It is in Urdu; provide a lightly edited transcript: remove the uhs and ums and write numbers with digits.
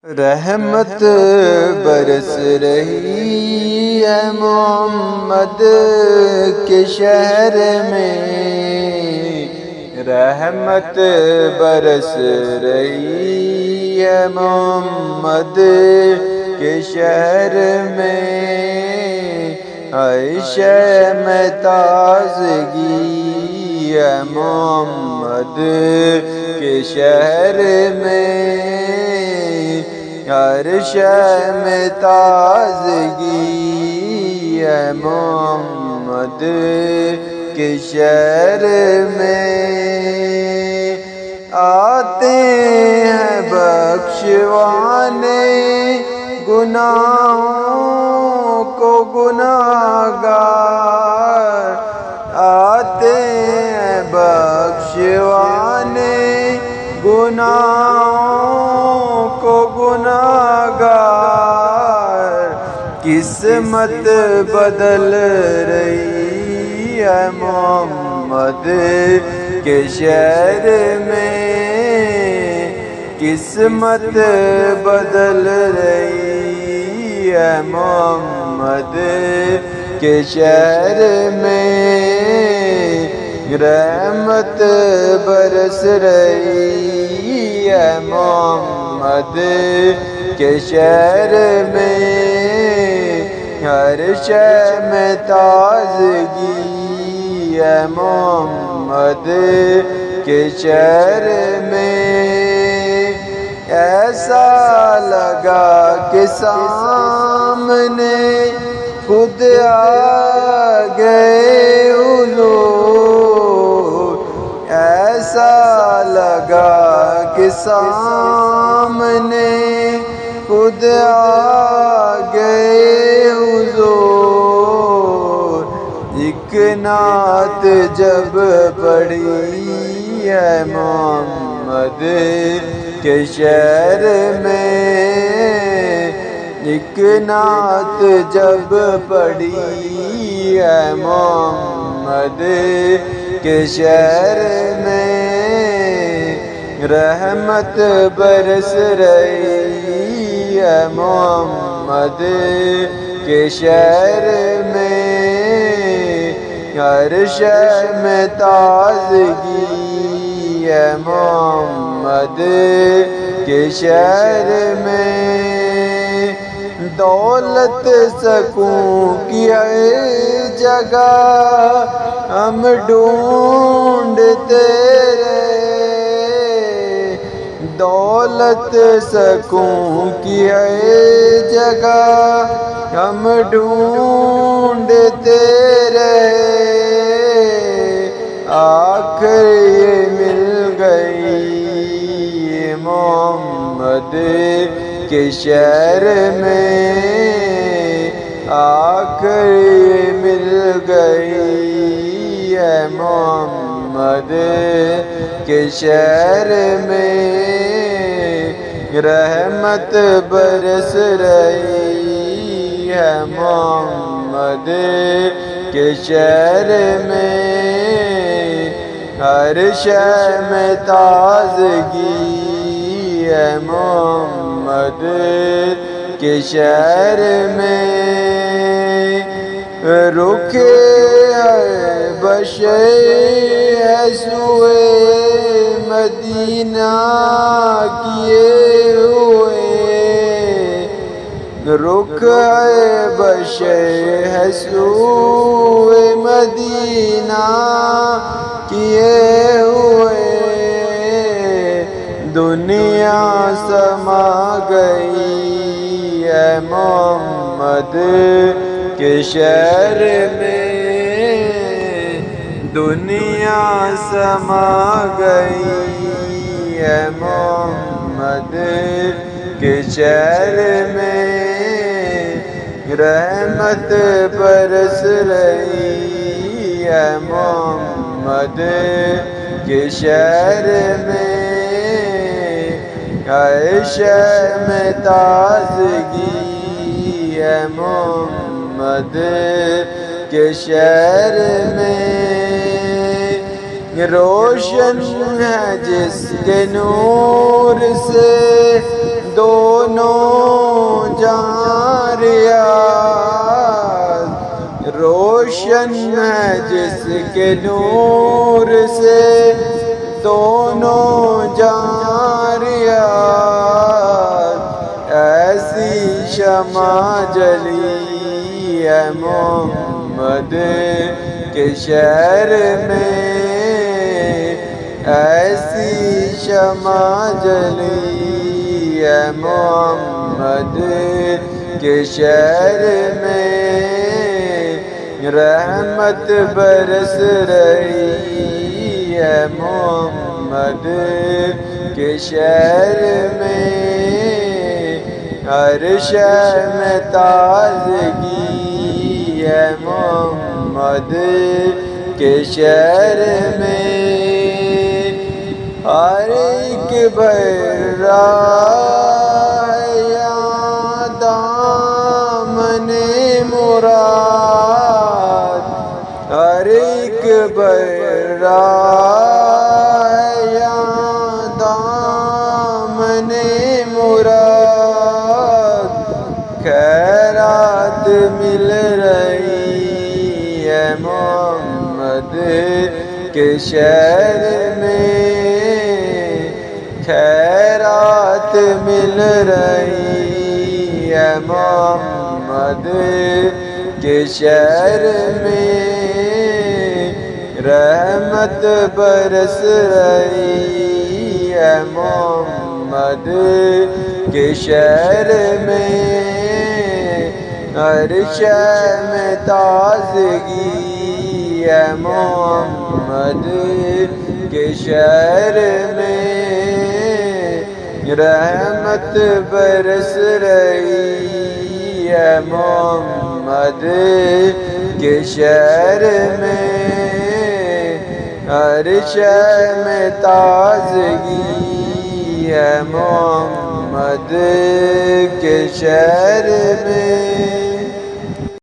رحمت برس رہی ہے محمد کے شہر میں، رحمت برس رہی ہے محمد کے شہر میں، عائشہ میں تازگی ہے محمد کے شہر میں، ہر شے میں تازگی ہے محمد کے شہر میں، آتے ہیں بخشوانے گناہوں کو گناہگار، آتے ہیں بخشوانے گناہوں کو گناہگار، قسمت بدل رہی ہے محمد کے شہر میں، قسمت بدل رہی ہے محمد کے شہر میں، رحمت برس رہی ہے محمد کے شہر میں، ہر شے میں تازگی ہے محمد کے شہر میں، ایسا لگا کہ سامنے خود آ گئے حضور، ایسا لگا کہ سامنے خود آ گئے حضور، ایک نعت جب پڑھی ہے محمد کے شہر میں، ایک نعت جب پڑھی ہے محمد کے شہر میں، رحمت برس رہی ہے محمد کے شہر میں، ہر شے میں تازگی ہے محمد کے شہر میں، دولت سکون کی ہے جگہ ہم ڈھونڈتے رہے، دولت سکون کی ہے جگہ ہم ڈھونڈتے رہے، آخر یہ مل گئی محمد کے شہر میں، آخر یہ مل گئی ہے محمد کے شہر میں، رحمت برس رہی ہے محمد کے شہر میں، ہر شے میں تازگی ہے محمد کے شہر میں، رخ بشر ہے سوئے مدینہ کیے ہوئے، رخ بشر ہے سوئے مدینہ کیے ہوئے، دنیا سما گئی ہے محمد کے شہر میں، دنیا سما گئی ہے محمد کے شہر میں، رحمت برس رہی ہے محمد کے شہر میں، عائشہ میں تازگی ہے محمد کے شہر میں، روشن ہے جس کے نور سے دونوں جہاں ریاض روشن ہے جس کے نور سے دونوں جہاں ریاض ایسی شمع جلی ہے محمد کے شہر میں ایسی شمع جلی ہے محمد کے شہر میں رحمت برس رہی ہے محمد کے شہر میں ہر شے میں تازگی ہے محمد کے شہر میں ہر ایک بھر دامن مراد ہر ایک بھر دامن مراد خیرات مل رہی ہے محمد کے شہر میں خیرات مل رہی ہے محمد کے شہر میں رحمت برس رہی ہے محمد کے شہر میں ہر شے میں تازگی ہے محمد کے شہر میں رحمت برس رہی ہے محمد کے شہر میں ہر شے میں تازگی ہے محمد کے شہر میں